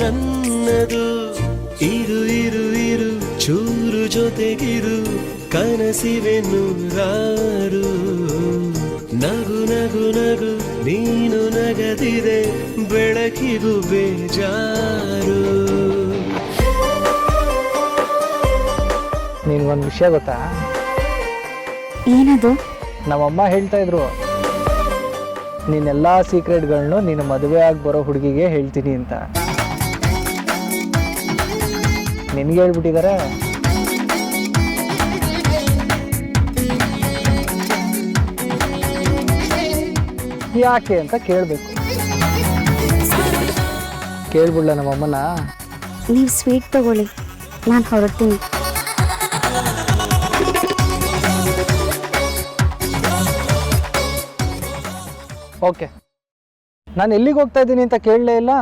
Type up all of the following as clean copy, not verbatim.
ನನ್ನದು. ಇರು ಇರು ಇರು ಚೂರು ಜೊತೆಗಿರು, ಕನಸಿವೆ ನೂರಾರು. ನಗು ನಗು ನಗು ನೀನು ನಗದಿದೆ, ಬೆಳಕಿಗೂ ಬೇಜಾರು. ನಿನ್ಗೊಂದು ವಿಷಯ ಗೊತ್ತಾ? ಏನದು? ನಮ್ಮಮ್ಮ ಹೇಳ್ತಾ ಇದ್ರು, ನೀನೆಲ್ಲ ಸೀಕ್ರೆಟ್ಗಳನ್ನು ನೀನು ಮದುವೆ ಆಗಿ ಬರೋ ಹುಡುಗಿಗೆ ಹೇಳ್ತೀನಿ ಅಂತ. ನಿನ್ಗೆ ಹೇಳ್ಬಿಟ್ಟಿದ್ದಾರೆ? ಯಾಕೆ ಅಂತ ಕೇಳಬೇಕು. ಕೇಳ್ಬಿಡ್ಲ ನಮ್ಮಮ್ಮನ? ನೀವು ಸ್ವೀಟ್ ತಗೊಳ್ಳಿ, ನಾನು ಹೊರಡ್ತೀನಿ. ಓಕೆ, ನಾನು ಎಲ್ಲಿಗೆ ಹೋಗ್ತಾ ಇದ್ದೀನಿ ಅಂತ ಕೇಳಲೇ ಇಲ್ಲ.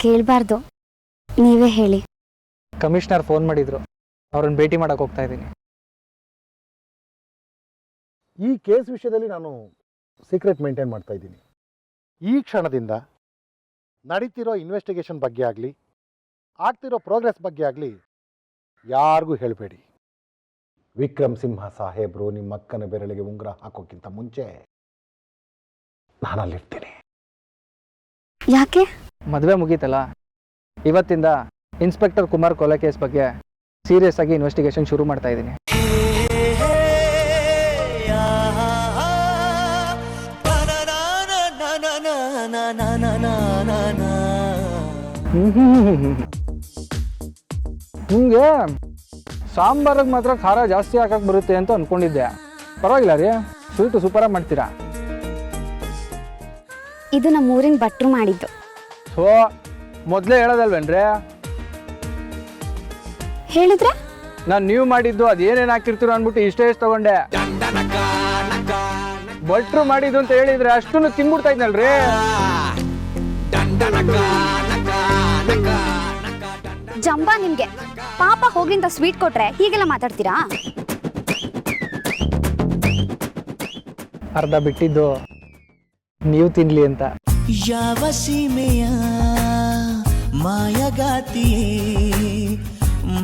ಕೇಳಬಾರ್ದು, ನೀವೇ ಹೇಳಿ. ಕಮಿಷನರ್ ಫೋನ್ ಮಾಡಿದ್ರು, ಅವ್ರನ್ನ ಭೇಟಿ ಮಾಡಕ್ಕೆ ಹೋಗ್ತಾ ಇದ್ದೀನಿ. ಈ ಕೇಸ್ ವಿಷಯದಲ್ಲಿ ನಾನು ಸೀಕ್ರೆಟ್ ಮೇಂಟೈನ್ ಮಾಡ್ತಾ ಇದ್ದೀನಿ. ಈ ಕ್ಷಣದಿಂದ ನಡೀತಿರೋ ಇನ್ವೆಸ್ಟಿಗೇಷನ್ ಬಗ್ಗೆ ಆಗಲಿ, ಆಗ್ತಿರೋ ಪ್ರೋಗ್ರೆಸ್ ಬಗ್ಗೆ ಆಗಲಿ ಯಾರಿಗೂ ಹೇಳಬೇಡಿ. ವಿಕ್ರಮ್ ಸಿಂಹ ಸಾಹೇಬ್ರು ನಿಮ್ಮ ಅಕ್ಕನ ಬೆರಳಿಗೆ ಉಂಗುರ ಹಾಕೋಕ್ಕಿಂತ ಮುಂಚೆ ನಾನಲ್ಲಿರ್ತೀನಿ. ಯಾಕೆ? ಮದುವೆ ಮುಗೀತಲ್ಲ, ಇವತ್ತಿಂದ ಇನ್ಸ್ಪೆಕ್ಟರ್ ಕುಮಾರ್ ಕೊಲೆ ಕೇಸ್ ಬಗ್ಗೆ ಸೀರಿಯಸ್ ಆಗಿ ಇನ್ವೆಸ್ಟಿಗೇಷನ್ ಶುರು ಮಾಡ್ತಾ ಇದ್ದೀನಿ. ನಿಮಗೆ ಸಾಂಬಾರಿಗೆ ಮಾತ್ರ ಖಾರ ಜಾಸ್ತಿ ಹಾಕಕ್ಕೆ ಬರುತ್ತೆ ಅಂತ ಅನ್ಕೊಂಡಿದ್ದೆ. ಪರವಾಗಿಲ್ಲ ರೀ, ಸ್ವೀಟು ಸೂಪರಾಗಿ ಮಾಡ್ತೀರಾ. ಇದು ನಮ್ಮ ಊರಿನ ಭಟ್ರು ಮಾಡಿದ್ದು. ಸೊ ಮೊದಲೇ ಹೇಳೋದಲ್ವೇನ್ರಿ? ಹೇಳಿದ್ರೆ ನಾನು ನೀವು ಮಾಡಿದ್ದು ಅದೇನೇನು ಹಾಕಿರ್ತೀರೋ ಅಂದ್ಬಿಟ್ಟು ಇಷ್ಟೇ ತಗೊಂಡೆ. ಭಟ್ರು ಮಾಡಿದ್ದು ಅಂತ ಹೇಳಿದ್ರೆ ಅಷ್ಟನ್ನು ತಿನ್ಬಿಡ್ತಾ ಇದ್ನಲ್ರಿ. ಜಂಬ ನಿಮ್ಗೆ. ಪಾಪ ಹೋಗ್ಲಿಂತ ಸ್ವೀಟ್ ಕೊಟ್ರೆ ಹೀಗೆಲ್ಲ ಮಾತಾಡ್ತೀರಾ? ಅರ್ಧ ಬಿಟ್ಟಿದ್ದು ನೀವು ತಿನ್ಲಿ ಅಂತ. ಯಾವ ಸೀಮೆಯ ಮಾಯಗಾತಿಯೇ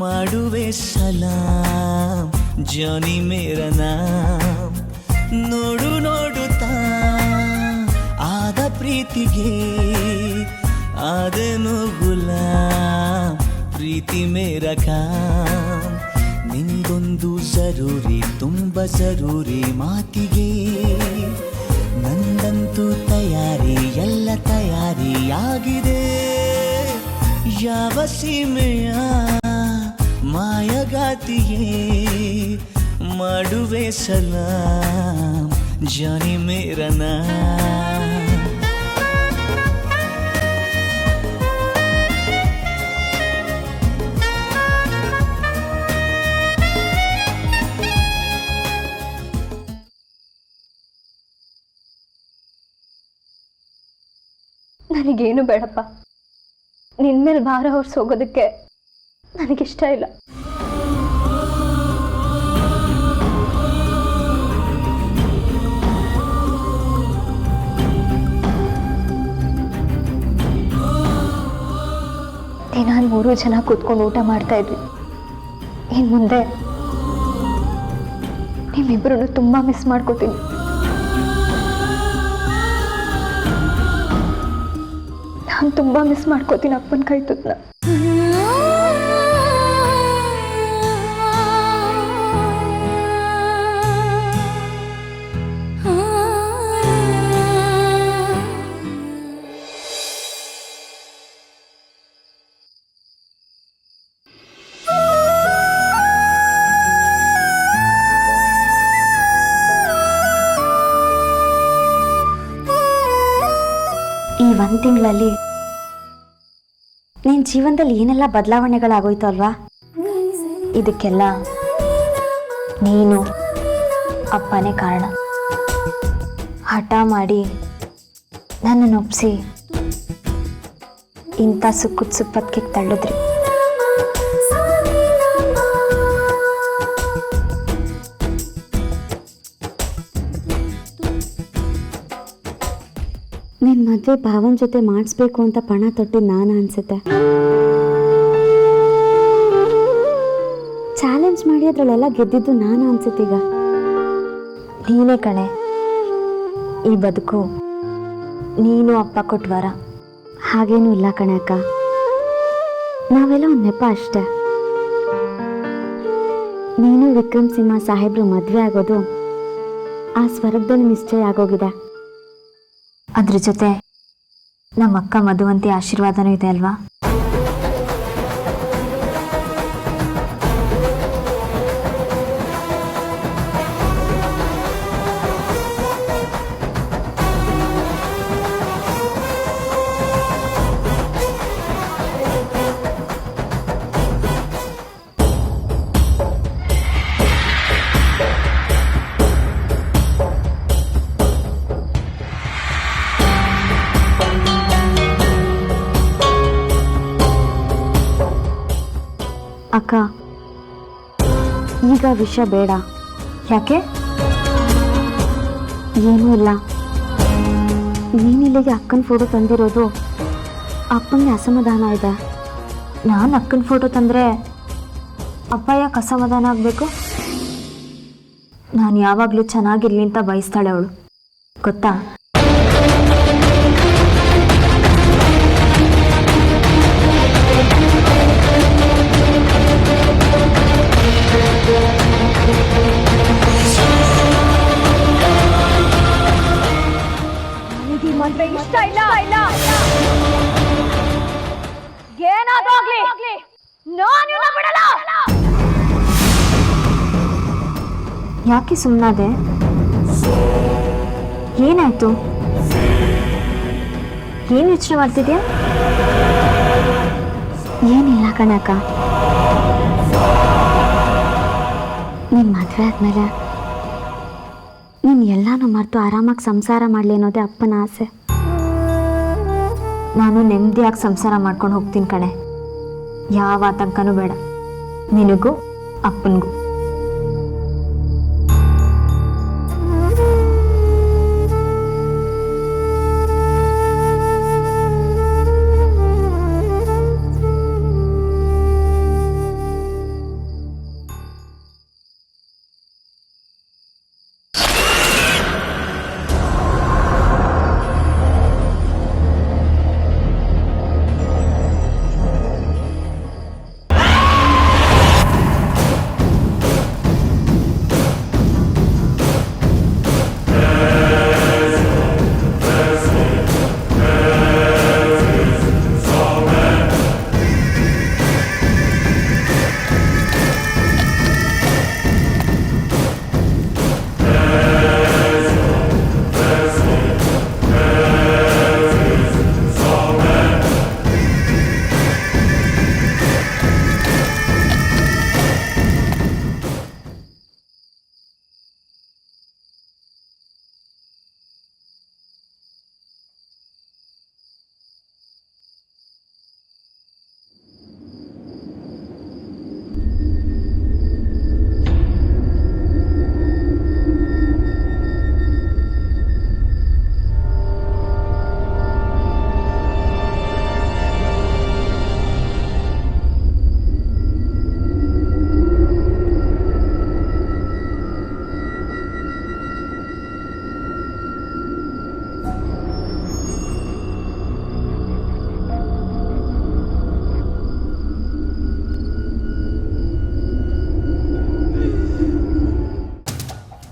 ಮಾಡುವೆ ಸಲಾಂ ಜಾನಿ ಮೇರ ನಾಮ್. ನೋಡು ನೋಡುತ್ತಾ ಆದ ಪ್ರೀತಿಗೆ ಆದನು ಗುಲಾಮ್. ಪ್ರೀತಿ ಮೇರ ಕಾಮ್. ನಿಂದೊಂದು ಜರೂರಿ, ತುಂಬ ಜರೂರಿ ಮಾತಿಗೆ ನಂದಂತೂ ತಯಾರಿ, ಎಲ್ಲ ತಯಾರಿಯಾಗಿದೆ. ಯಾವ ಸೀಮೆಯ ಮಾಯಗಾತಿಯೇ ಮಾಡುವೆ ಸಲಾಂ ಜಾನಿ ಮೇರ ನಾಮ್. ನನಗೇನು ಬೇಡಪ್ಪ. ನಿನ್ನ ಮೇಲೆ ಭಾರ ಹೊರಿಸಿ ಹೋಗೋದಕ್ಕೆ ನನಗಿಷ್ಟ ಇಲ್ಲ. ದಿನ 3 ಜನ ಕೂತ್ಕೊಂಡು ಊಟ ಮಾಡ್ತಾ ಇದ್ವಿ. ಇನ್ನು ಮುಂದೆ ನಿಮ್ಮಿಬ್ಬರನ್ನು ತುಂಬ ಮಿಸ್ ಮಾಡ್ಕೋತೀನಿ. ನಾನು ತುಂಬ ಮಿಸ್ ಮಾಡ್ಕೋತೀನಿ ಅಪ್ಪನ ಕೈ ತುತ್ತನ. ಈ 1 ತಿಂಗಳಲ್ಲಿ ನಿನ್ನ ಜೀವನದಲ್ಲಿ ಏನೆಲ್ಲ ಬದಲಾವಣೆಗಳಾಗೋಯ್ತು ಅಲ್ವಾ? ಇದಕ್ಕೆಲ್ಲ ನೀನು ಅಪ್ಪನೇ ಕಾರಣ. ಹಠ ಮಾಡಿ ನನ್ನನ್ನು ಒಪ್ಪಿಸಿ ಇಂಥ ಸುಕ್ಕದ ಸುಪ್ಪತ್ತಿಗೆ ತಳ್ಳಿದ್ರಿ. ನಿನ್ನ ಮದುವೆ ಭಾವನ ಜೊತೆ ಮಾಡಿಸ್ಬೇಕು ಅಂತ ಪಣ ತೊಟ್ಟಿದ್ದು ನಾನು ಅನ್ಸುತ್ತೆ. ಚಾಲೆಂಜ್ ಮಾಡಿ ಅದ್ರಲ್ಲೆಲ್ಲ ಗೆದ್ದಿದ್ದು ನಾನು ಅನ್ಸುತ್ತೀಗ. ನೀನೇ ಕಣೆ ಈ ಬದುಕು, ನೀನು ಅಪ್ಪ ಕೊಟ್ವರ. ಹಾಗೇನೂ ಇಲ್ಲ ಕಣೆ ಅಕ್ಕ, ನಾವೆಲ್ಲ ಒಂದು ನೆಪ ಅಷ್ಟೆ. ನೀನು ವಿಕ್ರಮ್ ಸಿಂಹ ಸಾಹೇಬ್ರು ಮದುವೆ ಆಗೋದು ಆ ಸ್ವರ್ಗದಲ್ಲಿ ನಿಶ್ಚಯ ಆಗೋಗಿದೆ. ಅದ್ರ ಜೊತೆ ನಮ್ಮ ಅಕ್ಕ ಮಧುವಂತಿ ಆಶೀರ್ವಾದನೂ ಇದೆ ಅಲ್ವಾ? ಅಕ್ಕ, ಈಗ ವಿಷಯ ಬೇಡ. ಯಾಕೆ? ಏನೂ ಇಲ್ಲ. ನೀನಿಲ್ಲಿಗೆ ಅಕ್ಕನ ಫೋಟೋ ತಂದಿರೋದು ಅಪ್ಪನಿಗೆ ಅಸಮಾಧಾನ ಇದೆ. ನಾನು ಅಕ್ಕನ ಫೋಟೋ ತಂದರೆ ಅಪ್ಪ ಯಾಕೆ ಅಸಮಾಧಾನ ಆಗಬೇಕು? ನಾನು ಯಾವಾಗಲೂ ಚೆನ್ನಾಗಿರ್ಲಿ ಅಂತ ಬಯಸ್ತಾಳೆ ಅವಳು, ಗೊತ್ತಾ? ಇಷ್ಟ ಇಲ್ಲ ಇಲ್ಲ ಏನಾದ್ರೂ ಆಗ್ಲಿ ನಾನು ಬಿಡಲ್ಲ. ಯಾಕೆ ಸುಮ್ಮನಾದೆ? ಏನಾಯ್ತು? ಏನು ಯೋಚನೆ ಮಾಡ್ತಿದ್ಯಾ? ಏನಿಲ್ಲ ಕಣಕ್ಕ, ನಿನ್ನ ಮದುವೆ ಆದಮೇಲೆ ನೀನು ಎಲ್ಲನೂ ಮರೆತು ಆರಾಮಾಗಿ ಸಂಸಾರ ಮಾಡಲಿ ಅನ್ನೋದೇ ಅಪ್ಪನ ಆಸೆ. ನಾನು ನೆಮ್ಮದಿಯಾಗಿ ಸಂಸಾರ ಮಾಡ್ಕೊಂಡು ಹೋಗ್ತೀನಿ ಕಣೆ, ಯಾವ ಆತಂಕನೂ ಬೇಡ, ನಿನಗೂ ಅಪ್ಪನಿಗೂ.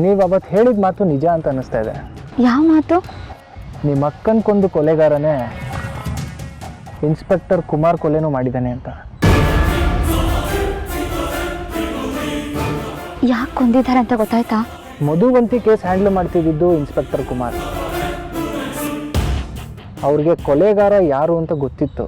ನೀವು ಅವತ್ತು ಹೇಳಿದ ಮಾತು ನಿಜ ಅಂತ ಅನ್ನಿಸ್ತಾ ಇದೆ. ಯಾವ ಮಾತು? ನಿಮ್ಮ ಅಕ್ಕನ ಕೊಂದು ಕೊಲೆಗಾರನೇ ಇನ್ಸ್ಪೆಕ್ಟರ್ ಕುಮಾರ್ ಕೊಲೆನೂ ಮಾಡಿದ್ದಾನೆ ಅಂತ. ಯಾಕೆ ಕೊಂದಿದ್ದಾರೆ ಅಂತ ಗೊತ್ತಾಯ್ತಾ? ಮಧುವಂತಿ ಕೇಸ್ ಹ್ಯಾಂಡಲ್ ಮಾಡ್ತಿದ್ದು ಇನ್ಸ್ಪೆಕ್ಟರ್ ಕುಮಾರ್. ಅವ್ರಿಗೆ ಕೊಲೆಗಾರ ಯಾರು ಅಂತ ಗೊತ್ತಿತ್ತು.